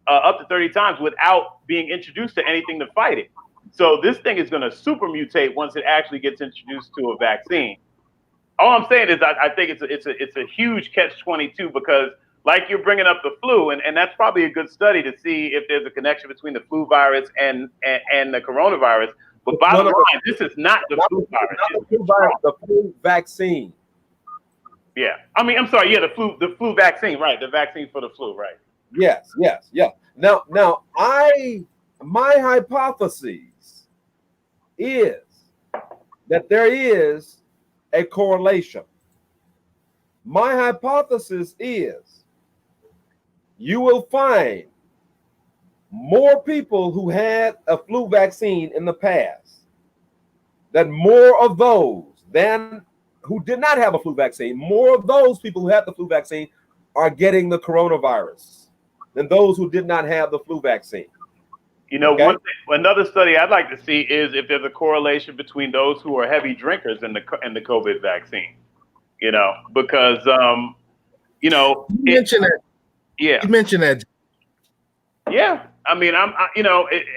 up to 30 times without being introduced to anything to fight it. So this thing is going to super mutate once it actually gets introduced to a vaccine. All I'm saying is I think it's a huge catch-22 because like you're bringing up the flu, and that's probably a good study to see if there's a connection between the flu virus and the coronavirus. But bottom line, this is not the flu virus.
The flu vaccine.
Yeah, I mean, I'm sorry. Yeah, the flu vaccine, right? The vaccine for the flu, right?
Yes. Now, my hypothesis is that there is a correlation. My hypothesis is you will find more people who had a flu vaccine in the past, that more of those than who did not have a flu vaccine, more of those people who had the flu vaccine are getting the coronavirus than those who did not have the flu vaccine.
Okay? Another study I'd like to see is if there's a correlation between those who are heavy drinkers and the COVID vaccine. Because
you mentioned that.
Yeah,
you mentioned that.
Yeah, I mean,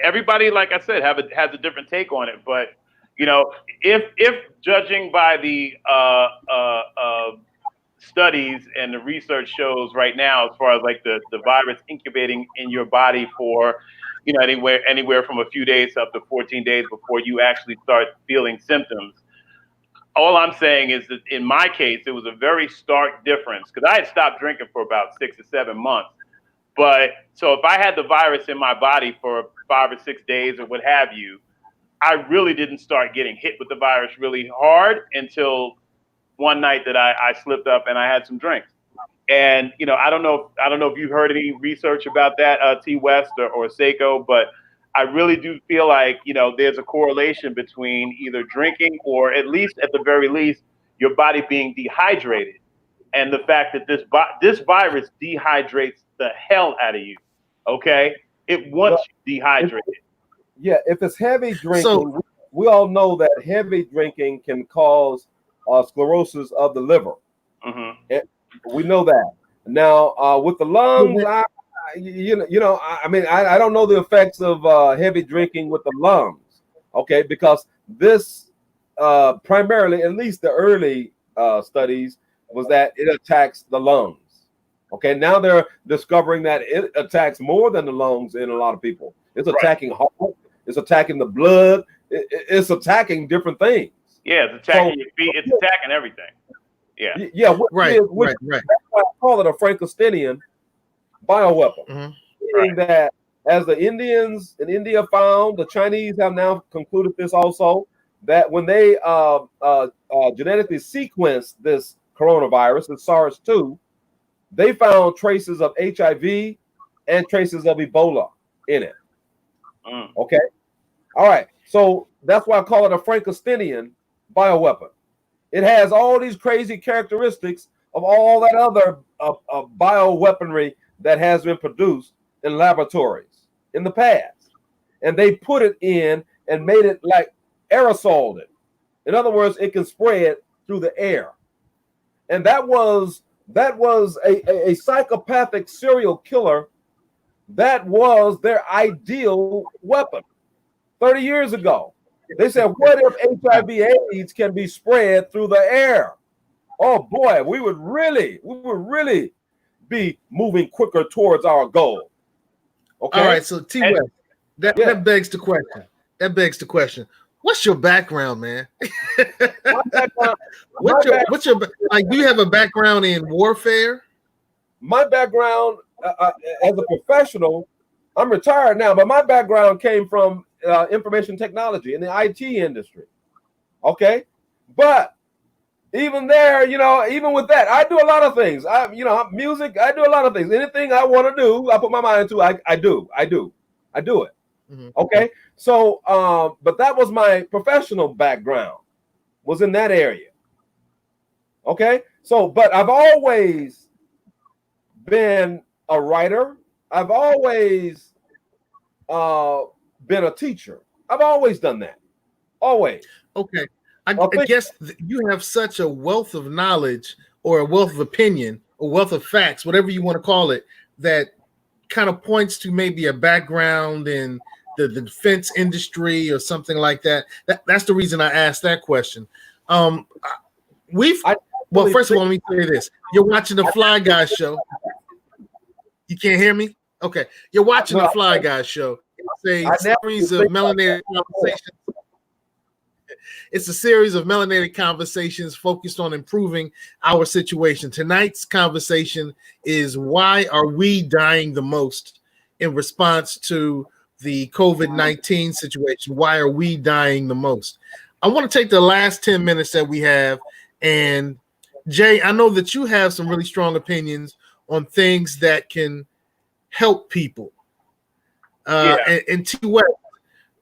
everybody, like I said, has a different take on it, but if judging by the studies and the research shows right now, as far as like the virus incubating in your body for anywhere from a few days up to 14 days before you actually start feeling symptoms. All I'm saying is that in my case, it was a very stark difference because I had stopped drinking for about 6 or 7 months. But so if I had the virus in my body for 5 or 6 days or what have you, I really didn't start getting hit with the virus really hard until one night that I slipped up and I had some drinks. And I don't know if you've heard any research about that, T West or Seko, but I really do feel like there's a correlation between either drinking or at the very least your body being dehydrated, and the fact that this virus dehydrates the hell out of you. Okay, it wants you dehydrated.
If it's heavy drinking, we all know that heavy drinking can cause sclerosis of the liver.
Mm-hmm.
We know that. Now, with the lungs, I don't know the effects of heavy drinking with the lungs. Okay, because this primarily, at least the early studies, was that it attacks the lungs. Okay, now they're discovering that it attacks more than the lungs in a lot of people. It's attacking heart. It's attacking the blood. It's attacking different things.
Yeah, it's attacking your feet. It's attacking everything.
Yeah.
Right.
That's why I call it a Frankensteinian bioweapon.
Mm-hmm.
Meaning that, as the Indians in India found, the Chinese have now concluded this also, that when they genetically sequenced this coronavirus, the SARS-2, they found traces of HIV and traces of Ebola in it. Okay? All right. So that's why I call it a Frankensteinian bioweapon. It has all these crazy characteristics of all that other bioweaponry that has been produced in laboratories in the past. And they put it in and made it like aerosoled it. In other words, it can spread through the air. And that was a psychopathic serial killer. That was their ideal weapon 30 years ago. They said, what if HIV/AIDS can be spread through the air? Oh boy, we would really be moving quicker towards our goal. Okay.
All right, so T West, that begs the question. What's your background, man? What's your like? Do you have a background in warfare?
My background as a professional, I'm retired now, but my background came from information technology in the IT industry. Okay, but even there, even with that, I do a lot of things. Music. I do a lot of things. Anything I want to do, I put my mind into. I do it. Mm-hmm. Okay, so but that was my professional background, was in that area. Okay, so but I've always been a writer. I've always been a teacher. I've always done that. Always.
Okay. I guess you have such a wealth of knowledge or a wealth of opinion or wealth of facts, whatever you want to call it, that kind of points to maybe a background in the defense industry or something like that. That's the reason I asked that question. Well, first of all, let me say this. You're watching the Fly Guy show. You can't hear me? Okay. You're watching the Fly Guy show. It's a series of melanated conversations. It's a series of melanated conversations focused on improving our situation. Tonight's conversation is, why are we dying the most in response to the COVID-19 situation? Why are we dying the most? I want to take the last 10 minutes that we have. And Jay, I know that you have some really strong opinions on things that can help people. And T. West,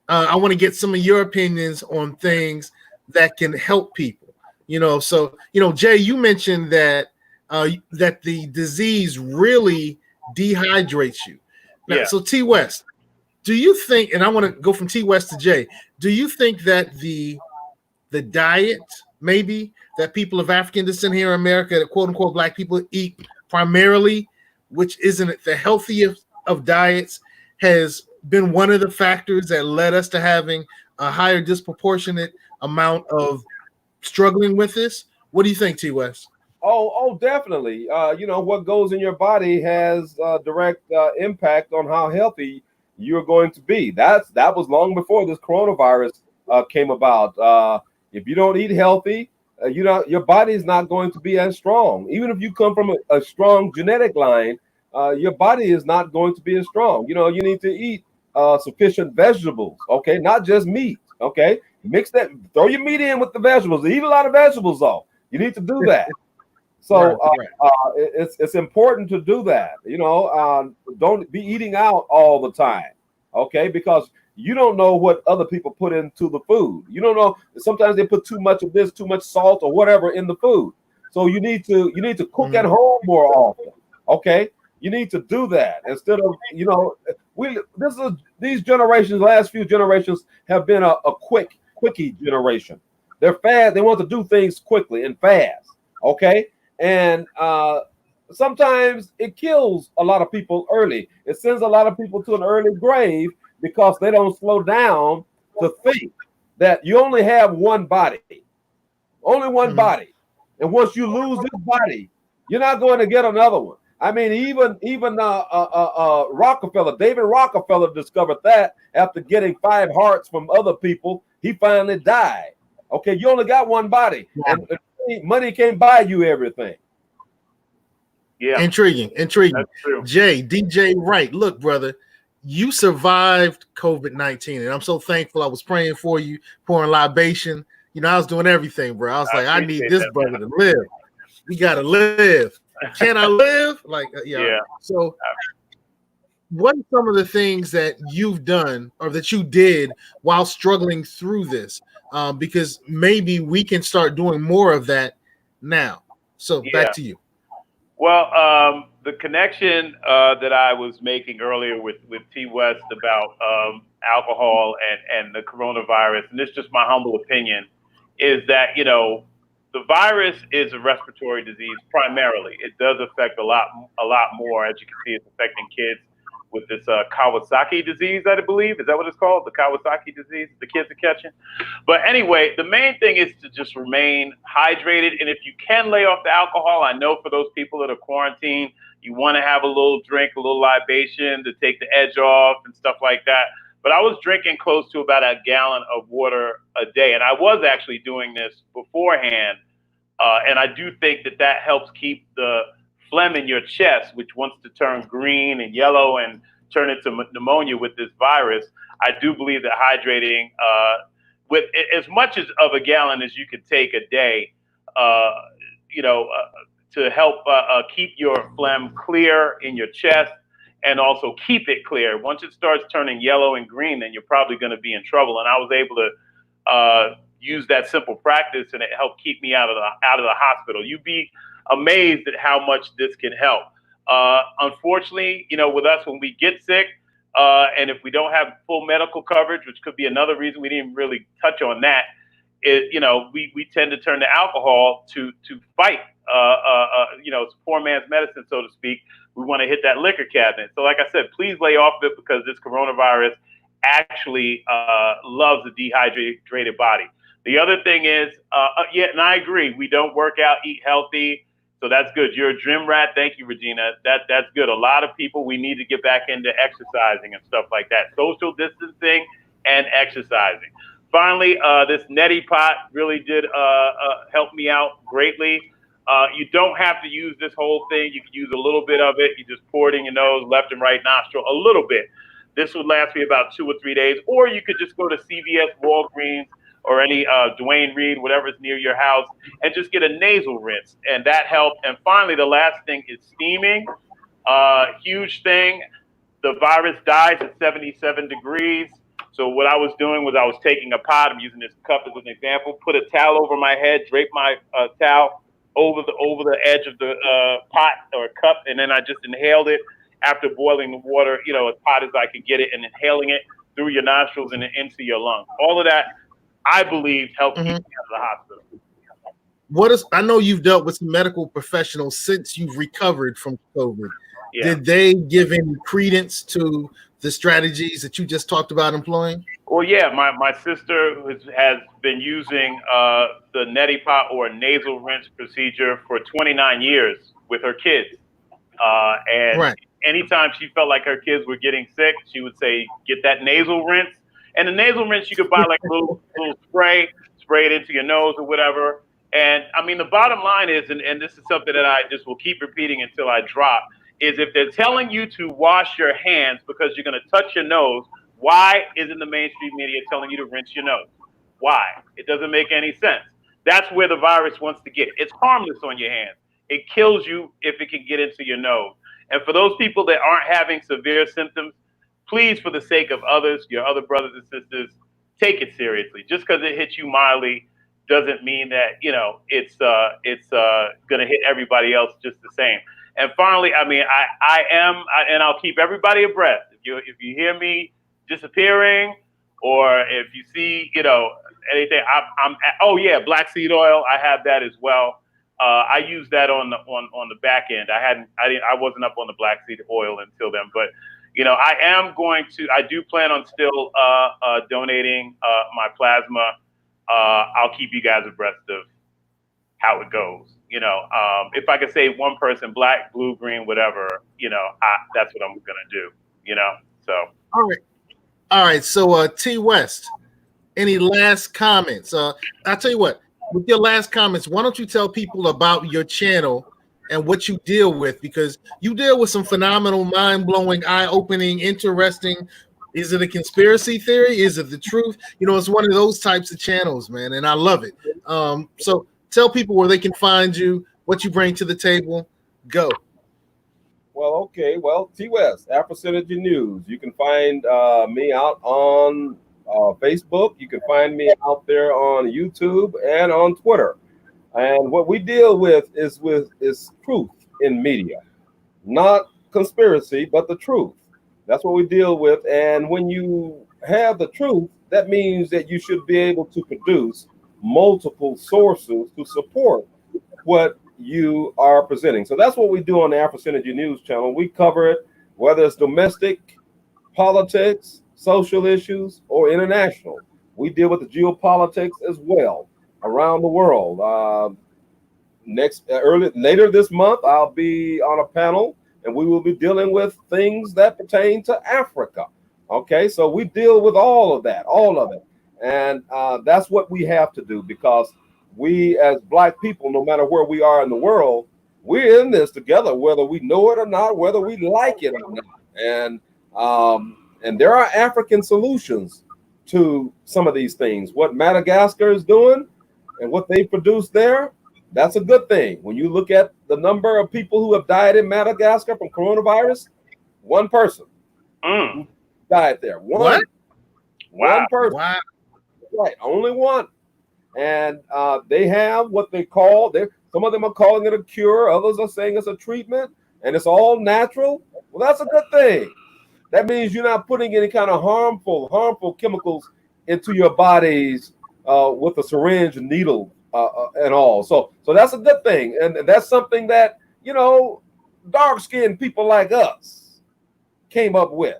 I want to get some of your opinions on things that can help people. So Jay, you mentioned that that the disease really dehydrates you. Now, so T. West, do you think? And I want to go from T. West to Jay. Do you think that the diet, maybe, that people of African descent here in America, that quote unquote Black people eat primarily, which isn't the healthiest of diets, has been one of the factors that led us to having a higher disproportionate amount of struggling with this? What do you think, T. West?
Oh, definitely. What goes in your body has direct impact on how healthy you're going to be. That was long before this coronavirus came about. If you don't eat healthy, your body is not going to be as strong. Even if you come from a strong genetic line, your body is not going to be as strong. You need to eat sufficient vegetables, okay? Not just meat, okay? Mix that, throw your meat in with the vegetables. Eat a lot of vegetables, though. You need to do that. So it's important to do that. Don't be eating out all the time, okay? Because you don't know what other people put into the food. You don't know. Sometimes they put too much of this, too much salt or whatever in the food. So you need to cook at home more often, okay? You need to do that instead of, these generations, last few generations have been a quickie generation. They're fast. They want to do things quickly and fast, okay? And sometimes it kills a lot of people early. It sends a lot of people to an early grave because they don't slow down to think that you only have one body, body. And once you lose this body, you're not going to get another one. I mean, even Rockefeller, David Rockefeller discovered that after getting 5 hearts from other people, he finally died. Okay, you only got one body, and money can't buy you everything.
Yeah,
intriguing. Jay, DJ Wright, look, brother, you survived COVID-19, and I'm so thankful. I was praying for you, pouring libation. I was doing everything, bro. I was like, I need this brother to live. We gotta live. Can I live? Yeah. So, what are some of the things that you've done or that you did while struggling through this? Because maybe we can start doing more of that now. So, back to you.
Well, the connection that I was making earlier with T. West about alcohol and the coronavirus, and this is just my humble opinion, is that the virus is a respiratory disease primarily. It does affect a lot more. As you can see, it's affecting kids with this Kawasaki disease, I believe. Is that what it's called? The Kawasaki disease the kids are catching? But anyway, the main thing is to just remain hydrated. And if you can lay off the alcohol, I know for those people that are quarantined, you want to have a little drink, a little libation to take the edge off and stuff like that. But I was drinking close to about a gallon of water a day. And I was actually doing this beforehand. And I do think that helps keep the phlegm in your chest, which wants to turn green and yellow and turn into pneumonia with this virus. I do believe that hydrating with as much as of a gallon as you could take a day, to help keep your phlegm clear in your chest and also keep it clear. Once it starts turning yellow and green, then you're probably going to be in trouble. And I was able to use that simple practice, and it helped keep me out of the hospital. You'd be amazed at how much this can help. Unfortunately, with us, when we get sick, and if we don't have full medical coverage, which could be another reason we didn't really touch on that, we tend to turn to alcohol to fight, it's poor man's medicine, so to speak. We want to hit that liquor cabinet. So like I said, please lay off it, because this coronavirus actually loves a dehydrated body. The other thing is, and I agree, we don't work out, eat healthy. So that's good. You're a gym rat. Thank you, Regina. That's good. A lot of people, we need to get back into exercising and stuff like that. Social distancing and exercising. Finally, this neti pot really did help me out greatly. You don't have to use this whole thing. You can use a little bit of it. You just pour it in your nose, left and right nostril, a little bit. This would last me about 2 or 3 days. Or you could just go to CVS, Walgreens, or any Dwayne Reed, whatever's near your house, and just get a nasal rinse, and that helped. And finally, the last thing is steaming. Huge thing. The virus dies at 77 degrees. So what I was doing was I was taking a pot. I'm using this cup as an example. Put a towel over my head, drape my towel over the edge of the pot or cup, and then I just inhaled it after boiling the water, as hot as I could get it, and inhaling it through your nostrils and into your lungs. All of that, I believe, helped keep me out of the hospital.
I know you've dealt with some medical professionals since you've recovered from COVID. Yeah. Did they give any credence to the strategies that you just talked about employing?
Well, yeah, my sister has been using the neti pot or nasal rinse procedure for 29 years with her kids. And anytime she felt like her kids were getting sick, she would say, get that nasal rinse. And the nasal rinse, you could buy like a little spray it into your nose or whatever. And I mean, the bottom line is, and this is something that I just will keep repeating until I drop, is if they're telling you to wash your hands because you're going to touch your nose, why isn't the mainstream media telling you to rinse your nose? Why? It doesn't make any sense. That's where the virus wants to get. It's harmless on your hands. It kills you if it can get into your nose. And for those people that aren't having severe symptoms, please, for the sake of others, your other brothers and sisters, take it seriously. Just because it hits you mildly doesn't mean that, it's going to hit everybody else just the same. And finally, I mean, I am, and I'll keep everybody abreast. If you hear me disappearing, or if you see, anything, oh yeah, black seed oil, I have that as well. I use that on the back end. I wasn't up on the black seed oil until then, but I do plan on still donating my plasma. I'll keep you guys abreast of how it goes. If I could save one person, black, blue, green, whatever, that's what I'm gonna do. So.
All right. So T West, any last comments? I'll tell you what. With your last comments, why don't you tell people about your channel and what you deal with? Because you deal with some phenomenal, mind-blowing, eye-opening, interesting. Is it a conspiracy theory? Is it the truth? It's one of those types of channels, man, and I love it. So tell people where they can find you, what you bring to the table. Go.
Well, okay. Well, T West, Afrisynergy News. You can find me out on Facebook. You can find me out there on YouTube and on Twitter. And what we deal with is truth in media, not conspiracy, but the truth. That's what we deal with. And when you have the truth, that means that you should be able to produce multiple sources to support what you are presenting. So that's what we do on the Afrisynergy News channel. We cover it, whether it's domestic, politics, social issues, or international. We deal with the geopolitics as well around the world. Later this month, I'll be on a panel, and we will be dealing with things that pertain to Africa. Okay, so we deal with all of it, and that's what we have to do, because we as Black people, no matter where we are in the world, we're in this together, whether we know it or not, whether we like it or not. And there are African solutions to some of these things. What Madagascar is doing and what they produce there, that's a good thing. When you look at the number of people who have died in Madagascar from coronavirus, one person died there. One person.
Wow.
Right, only one. And they have what they call, some of them are calling it a cure, others are saying it's a treatment, and it's all natural. Well, that's a good thing. That means you're not putting any kind of harmful chemicals into your bodies with a syringe and needle and all. So that's a good thing, and that's something that dark-skinned people like us came up with.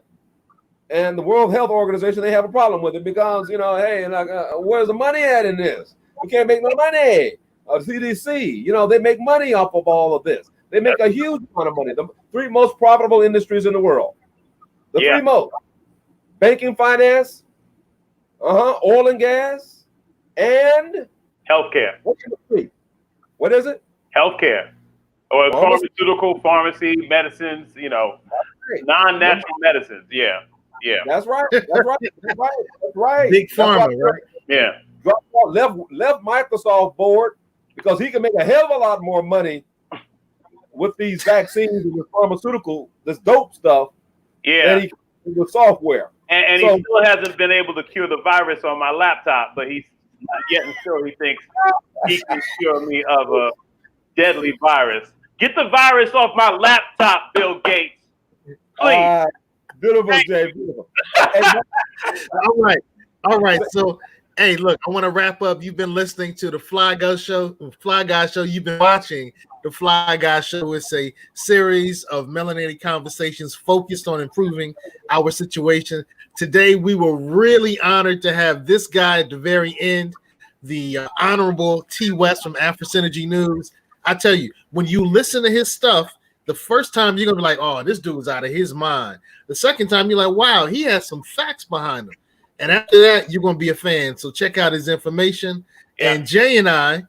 And the World Health Organization, they have a problem with it because, hey, like, where's the money at in this? We can't make no money. CDC, they make money off of all of this. They make a huge amount of money. The three most profitable industries in the world. The three most. Banking, finance, oil and gas, and
healthcare.
What is it?
Healthcare. Or pharmaceutical, pharmacy, medicines, non-natural medicines. Yeah.
That's right.
Big pharma, right?
Yeah.
Left Microsoft board because he can make a hell of a lot more money with these vaccines and the pharmaceutical, this dope stuff.
Yeah.
Than he can with software.
And he still hasn't been able to cure the virus on my laptop, but he's not getting sure he thinks he can cure me of a deadly virus. Get the virus off my laptop, Bill Gates. Please.
Beautiful, Jay. Beautiful.
All right. So, hey, look, I want to wrap up. You've been listening to the Fly Guy Show. You've been watching the Fly Guy Show. It's a series of melanated conversations focused on improving our situation. Today, we were really honored to have this guy at the very end, the Honorable T. West from Afrisynergy News. I tell you, when you listen to his stuff, the first time you're gonna be like, "Oh, this dude's out of his mind." The second time you're like, "Wow, he has some facts behind him." And after that, you're gonna be a fan. So check out his information. Yeah. And Jay and I,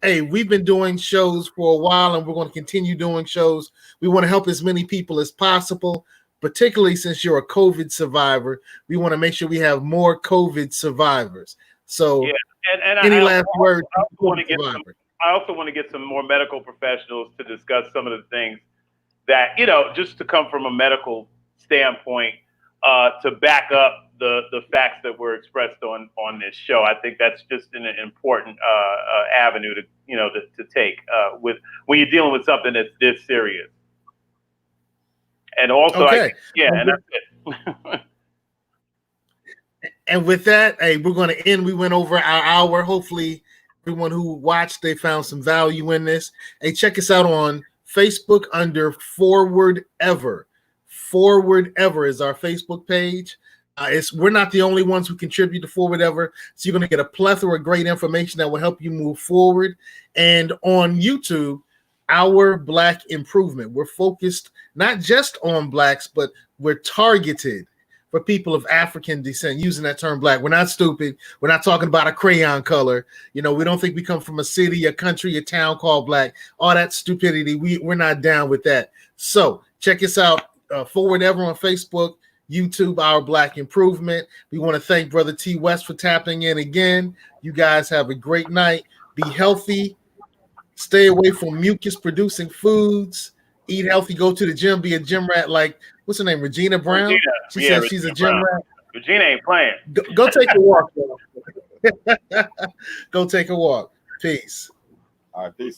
we've been doing shows for a while, and we're going to continue doing shows. We want to help as many people as possible, particularly since you're a COVID survivor. We want to make sure we have more COVID survivors. So, any last words?
I also want to get some more medical professionals to discuss some of the things that, just to come from a medical standpoint, to back up the facts that were expressed on this show. I think that's just an important avenue to take when you're dealing with something that's this serious. And also,
and
that's it.
And with that, we're going to end. We went over our hour. Hopefully, everyone who watched, they found some value in this. Hey, check us out on Facebook under Forward Ever. Forward Ever is our Facebook page. We're not the only ones who contribute to Forward Ever, so you're going to get a plethora of great information that will help you move forward. And on YouTube, Our Black Improvement. We're focused not just on Blacks, but we're targeted for people of African descent, using that term Black. We're not stupid. We're not talking about a crayon color. We don't think we come from a city, a country, a town called Black. All that stupidity, we're not down with that. So check us out, Forward Ever on Facebook, YouTube, Our Black Improvement. We want to thank Brother T. West for tapping in again. You guys have a great night. Be healthy. Stay away from mucus-producing foods. Eat healthy. Go to the gym. Be a gym rat like, what's her name, Regina Brown? She says she's a gym rat.
Regina ain't playing.
Go take a walk. Go take a walk. Peace.
All right, peace.